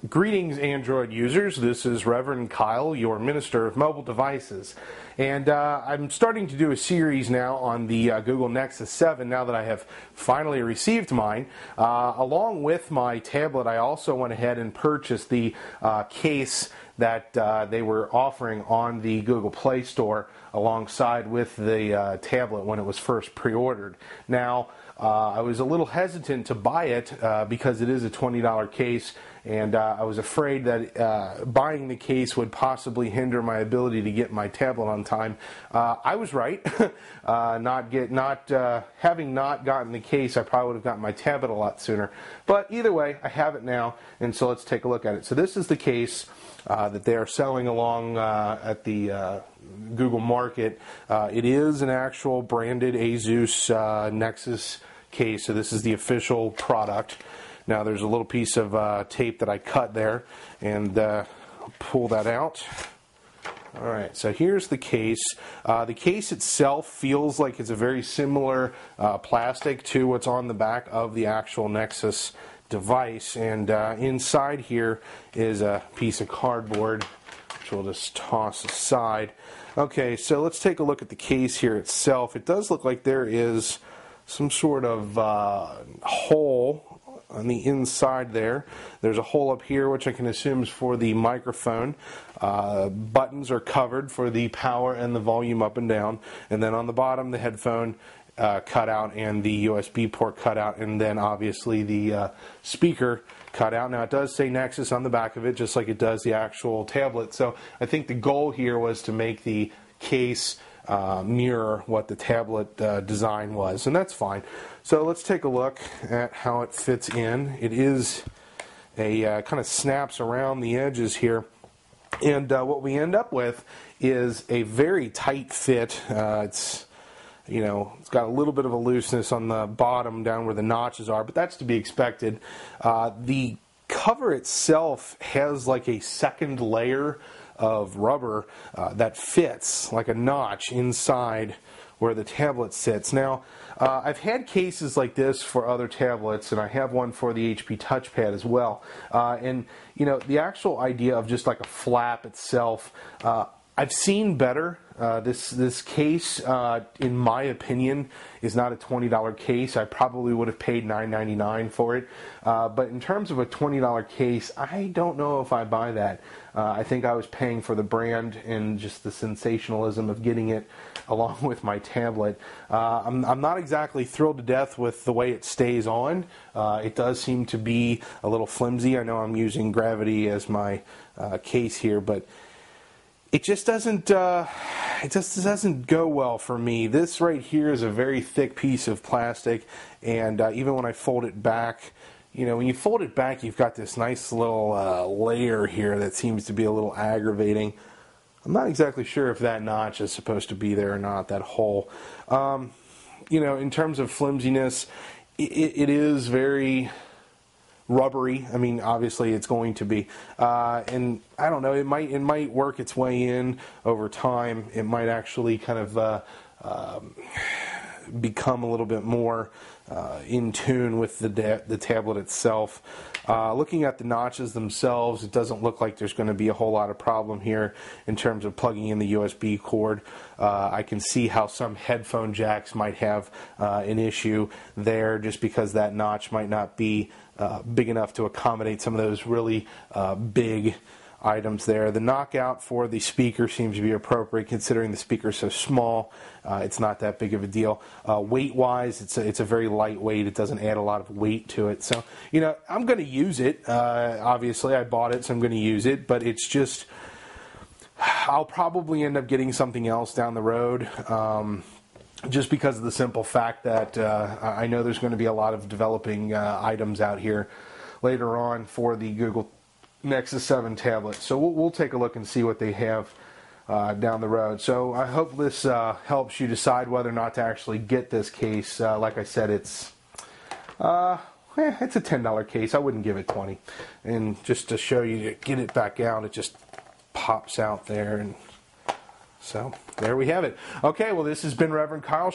Greetings, Android users. This is Reverend Kyle, your Minister of Mobile Devices. And I'm starting to do a series now on the Google Nexus 7 now that I have finally received mine. Along with my tablet, I also went ahead and purchased the case that they were offering on the Google Play Store alongside with the tablet when it was first pre-ordered. Now, I was a little hesitant to buy it because it is a $20 case, and I was afraid that buying the case would possibly hinder my ability to get my tablet on time. I was right. Having not gotten the case, I probably would have gotten my tablet a lot sooner. But either way, I have it now, and so let's take a look at it. So this is the case that they are selling along at the Google Market. It is an actual branded Asus Nexus case, so this is the official product. Now there's a little piece of tape that I cut there, and I'll pull that out. Alright, so here's the case. The case itself feels like it's a very similar plastic to what's on the back of the actual Nexus device, and inside here is a piece of cardboard, which we'll just toss aside. Okay, so let's take a look at the case here itself. It does look like there is some sort of hole on the inside there. There's a hole up here, which I can assume is for the microphone. Buttons are covered for the power and the volume up and down. And then on the bottom, the headphone cutout and the USB port cutout, and then obviously the speaker cutout. Now it does say Nexus on the back of it, just like it does the actual tablet. So I think the goal here was to make the case mirror what the tablet design was, and that's fine. So let's take a look at how it fits in. It is a kind of snaps around the edges here, and what we end up with is a very tight fit. It's got a little bit of a looseness on the bottom down where the notches are, but that's to be expected. The cover itself has like a second layer of rubber that fits like a notch inside where the tablet sits. Now, I've had cases like this for other tablets, and I have one for the HP touchpad as well. And the actual idea of just like a flap itself, I've seen better. This case, in my opinion, is not a $20 case. I probably would have paid $9.99 for it. But in terms of a $20 case, I don't know if I buy that. I think I was paying for the brand and just the sensationalism of getting it along with my tablet. I'm not exactly thrilled to death with the way it stays on. It does seem to be a little flimsy. I know I'm using gravity as my case here, but it just doesn't go well for me. This right here is a very thick piece of plastic, and even when I fold it back, when you fold it back, you've got this nice little layer here that seems to be a little aggravating. I'm not exactly sure if that notch is supposed to be there or not, that hole. In terms of flimsiness, it is very rubbery. I mean, obviously it's going to be, and I don't know, it might work its way in over time. It might actually kind of become a little bit more in tune with the tablet itself. Looking at the notches themselves, it doesn't look like there's going to be a whole lot of problem here in terms of plugging in the USB cord. I can see how some headphone jacks might have an issue there, just because that notch might not be big enough to accommodate some of those really big items there. The knockout for the speaker seems to be appropriate considering the speaker is so small. It's not that big of a deal. Weight-wise, it's a very lightweight. It doesn't add a lot of weight to it. So, I'm going to use it. Obviously, I bought it, so I'm going to use it. But it's just, I'll probably end up getting something else down the road. Just because of the simple fact that I know there's going to be a lot of developing items out here later on for the Google Nexus 7 tablet. So we'll take a look and see what they have down the road. So I hope this helps you decide whether or not to actually get this case. Like I said, it's a $10 case. I wouldn't give it $20. And just to show you, to get it back out, it just pops out there. And so there we have it. Okay, well, this has been Reverend Kyle.